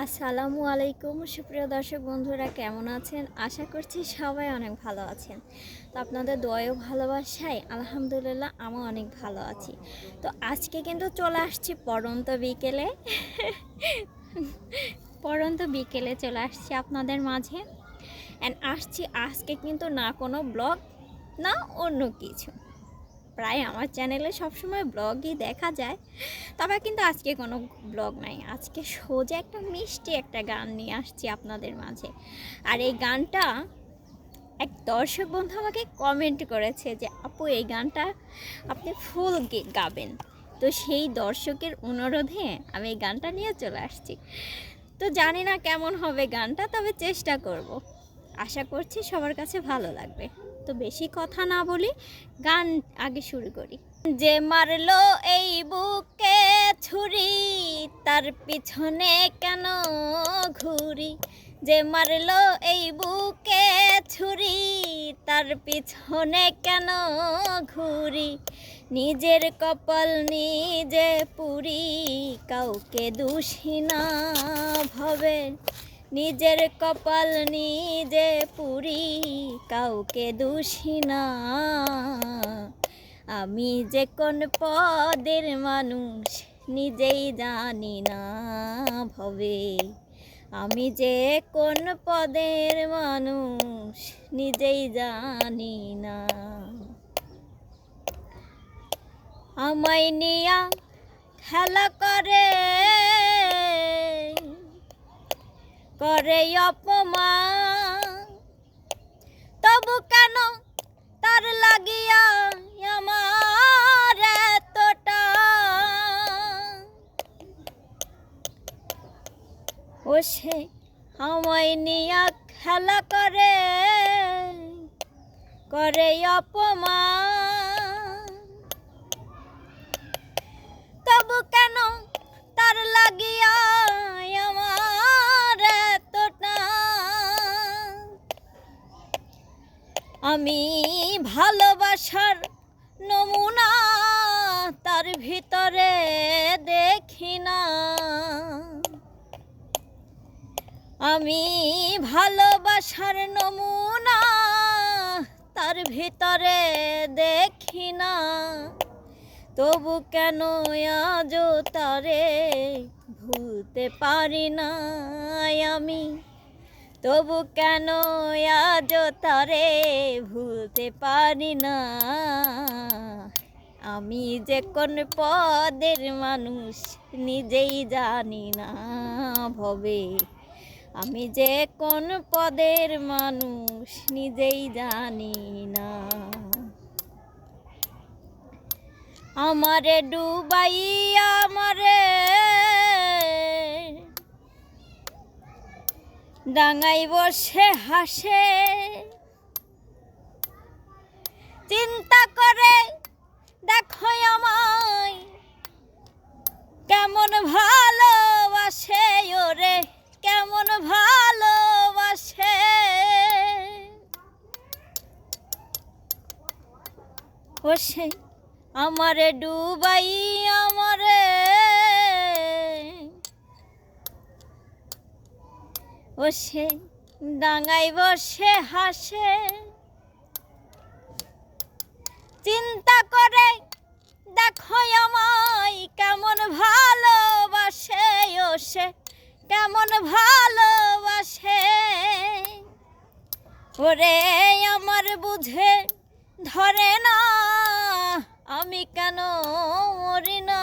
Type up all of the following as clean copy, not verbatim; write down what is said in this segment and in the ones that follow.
আসসালামু আলাইকুম সুপ্রিয় দর্শক বন্ধুরা, কেমন আছেন? আশা করছি সবাই অনেক ভালো আছেন। তো আপনাদের দোয়াও ভালোবাসায় আলহামদুলিল্লাহ আমি অনেক ভালো আছি। তো আজকে কিন্তু চলে আসছি পড়ন্ত বিকেলে চলে আসছি আপনাদের মাঝে। অ্যান্ড আসছি আজকে কিন্তু না কোনো ব্লগ, না অন্য কিছু। প্রায় আমার চ্যানেলে সবসময় ব্লগই দেখা যায়, তবে কিন্তু আজকে কোনো ব্লগ নাই। আজকে সোজা একটা মিষ্টি একটা গান নিয়ে আসছি আপনাদের মাঝে। আর এই গানটা এক দর্শক বন্ধু আমাকে কমেন্ট করেছে যে আপু এই গানটা আপনি ফুল গাবেন। তো সেই দর্শকের অনুরোধে আমি এই গানটা নিয়ে চলে আসছি। তো জানি না কেমন হবে গানটা, তবে চেষ্টা করব। আশা করছি সবার কাছে ভালো লাগবে। তো বেশি কথা না বলি, গান আগে শুরু করি। যে মারলো এই বুকে ছুরি, তার পিছনে কেন ঘুরি? যে মারলো এই বুকে ছুরি, তার পিছনে কেন ঘুরি? নিজের কপাল নিজে পুরি, কাউকে দোষী না ভাবে। নিজের কপাল নিজে পুরি, কাউকে দোষী না। আমি যে কোন পদের মানুষ নিজেই জানি না ভবে। আমি যে কোন পদের মানুষ নিজেই জানি না। আমায় নিয়া খেলা করে অপমান, তবু কেন তার লাগিয়া আমার এতটা? ও সে আমায় নিয়া খেলা করে অপমান, তবু কেন তার লাগিয়া আমার এতটা? আমি ভালোবাসার নমুনা তার ভিতরে দেখি না। আমি ভালোবাসার নমুনা তার ভিতরে দেখি না। তবু কেন আজও তারে ভুলতে পারি না আমি? তবু কেন আজও তারে ভুলতে পারি না? আমি যে কোন পদের মানুষ নিজেই জানি না ভবে। আমি যে কোন পদের মানুষ নিজেই জানি না। আমারে ডুবাইয়া আমারে ডাঙাই বসে হাসে, চিন্তা করে দেখো আমায় কেমন ভালোবাসে। ওরে কেমন ভালোবাসে। ও সে আমারে ডুবাই আমারে, ও সে ডাঙাই বসে হাসে, চিন্তা করে দেখো আমায় কেমন ভালোবাসে। ও সে কেমন ভালোবাসে। ওরে আমার বুঝে ধরে না আমি কেন মরি না।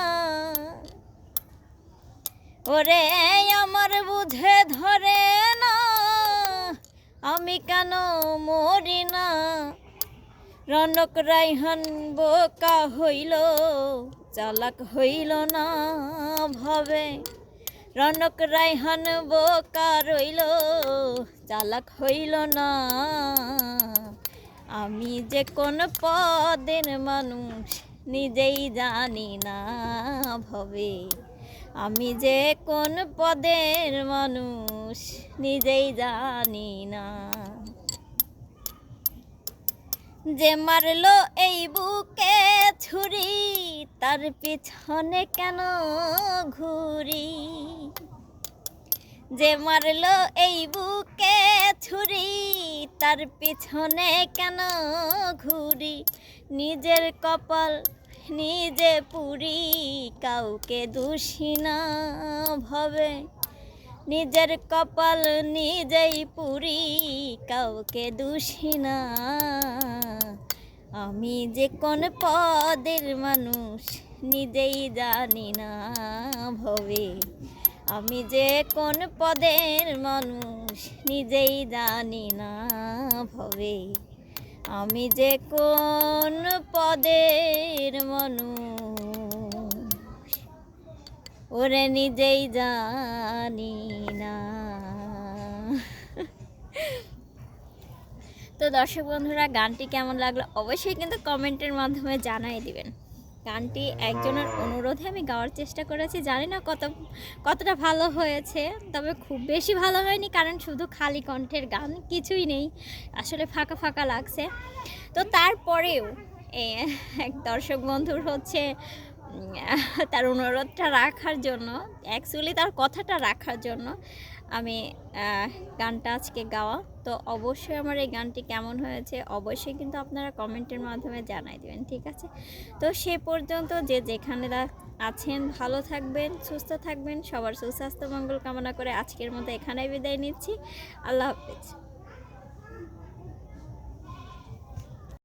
ওরে আমার বুঝে ধরে না আমি কেন মরি না। রনক রাইহান বোকা হইল, চালাক হইল না ভাবে। রনক রাইহান বোকা রইল, চালাক হইল না। আমি যে কোন পদের মানুষ নিজেই জানি না ভবে। আমি যে কোন পদের মানুষ নিজেই জানি না। যে মারলো এই বুকে ছুরি, তার পিছনে কেন ঘুরি? যে মারলো এই বুকে ছুরি, তার পিছনে কেন ঘুরি? নিজের কপাল নিজে পুরি, কাউকে দোষী না ভবে। নিজের কপাল নিজেই পুরি, কাউকে দোষী না। আমি যে কোন পদের মানুষ নিজেই জানি না ভবে। আমি যে কোন পদের মানুষ নিজেই জানি না ভবে। আমি যে কোন পদের মানুষ ওরে নিজেই জানি না। তো দর্শক বন্ধুরা, গানটি কেমন লাগলো অবশ্যই কিন্তু কমেন্টের মাধ্যমে জানাই দিবেন। গানটি একজনের অনুরোধে আমি গাওয়ার চেষ্টা করেছি, জানি না কতটা ভালো হয়েছে, তবে খুব বেশি ভালো হয়নি, কারণ শুধু খালি কণ্ঠের গান, কিছুই নেই, আসলে ফাঁকা ফাঁকা লাগছে। তো তারপরেও এক দর্শক বন্ধুর হচ্ছে তার অনুরোধটা রাখার জন্য, অ্যাকচুয়ালি তার কথাটা রাখার জন্য আমি গানটা আজকে গাওয়া। তো অবশ্যই আমার এই গানটি কেমন হয়েছে অবশ্যই কিন্তু আপনারা কমেন্টের মাধ্যমে জানাই দেবেন, ঠিক আছে? তো সে পর্যন্ত যে যেখানে আছেন ভালো থাকবেন, সুস্থ থাকবেন, সবার সুস্বাস্থ্য মঙ্গল কামনা করে আজকের মতো এখানেই বিদায় নিচ্ছি। আল্লাহ হাফেজ।